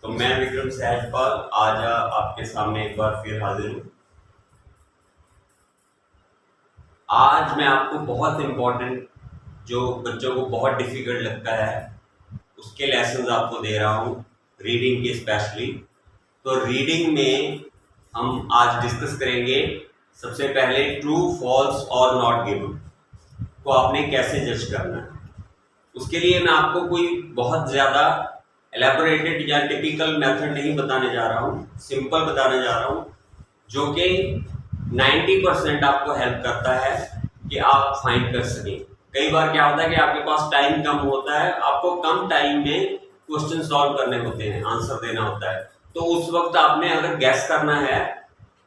तो मैं विक्रम सहजपाल आज आपके सामने एक बार फिर हाजिर हूँ। आज मैं आपको बहुत इम्पोर्टेंट, जो बच्चों को बहुत डिफिकल्ट लगता है, उसके लेसन्स आपको दे रहा हूँ, रीडिंग के स्पेशली। तो रीडिंग में हम आज डिस्कस करेंगे सबसे पहले ट्रू, फॉल्स और नॉट गिवन को आपने कैसे जज करना है। उसके लिए मैं आपको कोई बहुत ज़्यादा एलेबोरेटेड या टिपिकल मेथड नहीं बताने जा रहा हूँ, सिंपल बताने जा रहा हूँ, जो कि 90% आपको हेल्प करता है कि आप फाइंड कर सकें। कई बार क्या होता है कि आपके पास टाइम कम होता है, आपको कम टाइम में क्वेश्चन सॉल्व करने होते हैं, आंसर देना होता है। तो उस वक्त आपने अगर गैस करना है,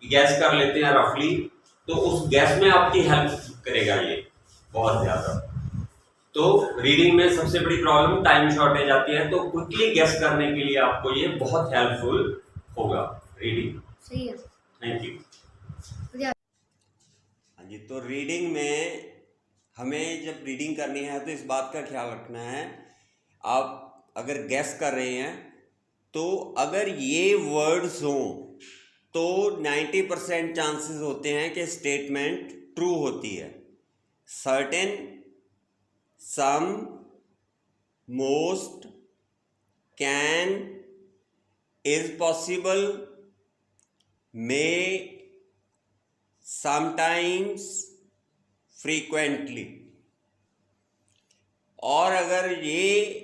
गैस कर लेते हैं रफली, तो उस गैस में आपकी हेल्प करेगा ये बहुत ज़्यादा। तो रीडिंग में सबसे बड़ी प्रॉब्लम टाइम शॉर्टेज आती है, तो क्विकली गेस करने के लिए आपको ये बहुत हेल्पफुल होगा रीडिंग। सही है। Thank you. हाँ जी, तो रीडिंग में हमें जब रीडिंग करनी है तो इस बात का ख्याल रखना है, आप अगर गैस कर रहे हैं तो अगर ये वर्ड्स हों तो 90% चांसेस होते हैं कि स्टेटमेंट ट्रू होती है। Certain, some, most, can, is possible, may, sometimes, frequently। और अगर ये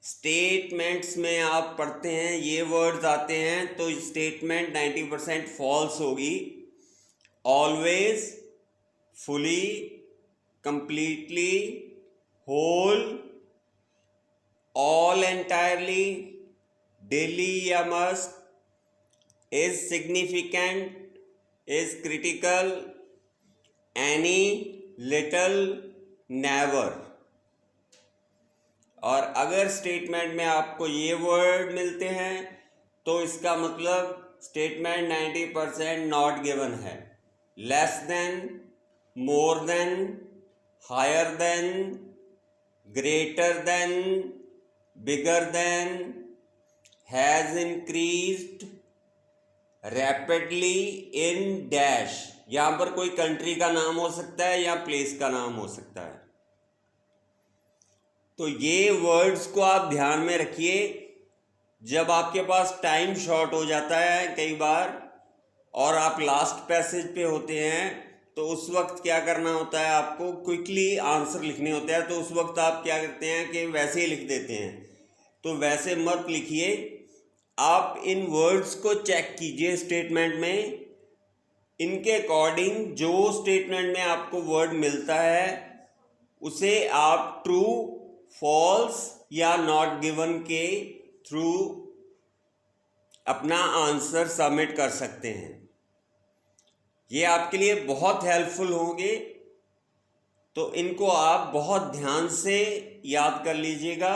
स्टेटमेंट्स में आप पढ़ते हैं, ये वर्ड्स आते हैं, तो स्टेटमेंट 90% फॉल्स होगी। Always, fully, completely, whole, all entirely, daily या must, is significant, is critical, any, little, never. और अगर स्टेटमेंट में आपको ये वर्ड मिलते हैं तो इसका मतलब स्टेटमेंट 90% नॉट गिवन है। Less than, more than, higher than, greater than, bigger than, has increased, rapidly, in dash. यहाँ पर कोई कंट्री का नाम हो सकता है या प्लेस का नाम हो सकता है। तो ये वर्ड्स को आप ध्यान में रखिए। जब आपके पास टाइम शॉर्ट हो जाता है कई बार और आप लास्ट पैसेज पे होते हैं, तो उस वक्त क्या करना होता है, आपको क्विकली आंसर लिखने होते हैं। तो उस वक्त आप क्या करते हैं कि वैसे ही लिख देते हैं। तो वैसे मत लिखिए, आप इन वर्ड्स को चेक कीजिए स्टेटमेंट में। इनके अकॉर्डिंग जो स्टेटमेंट में आपको वर्ड मिलता है उसे आप ट्रू, फॉल्स या नॉट गिवन के थ्रू अपना आंसर सबमिट कर सकते हैं। ये आपके लिए बहुत हेल्पफुल होंगे, तो इनको आप बहुत ध्यान से याद कर लीजिएगा।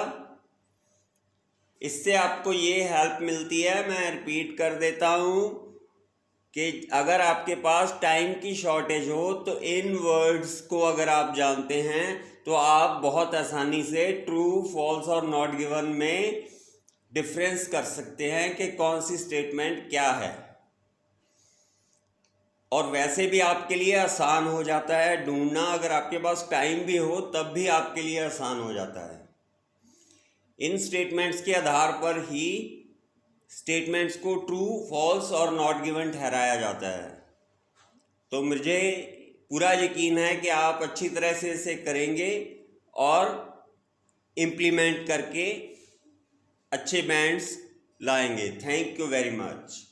इससे आपको ये हेल्प मिलती है, मैं रिपीट कर देता हूँ, कि अगर आपके पास टाइम की शॉर्टेज हो तो इन वर्ड्स को अगर आप जानते हैं तो आप बहुत आसानी से ट्रू, फॉल्स और नॉट गिवन में डिफरेंस कर सकते हैं कि कौन सी स्टेटमेंट क्या है। और वैसे भी आपके लिए आसान हो जाता है ढूंढना। अगर आपके पास टाइम भी हो तब भी आपके लिए आसान हो जाता है। इन स्टेटमेंट्स के आधार पर ही स्टेटमेंट्स को ट्रू, फॉल्स और नॉट गिवन ठहराया जाता है। तो मुझे पूरा यकीन है कि आप अच्छी तरह से इसे करेंगे और इम्प्लीमेंट करके अच्छे बैंड्स लाएंगे। Thank you very much.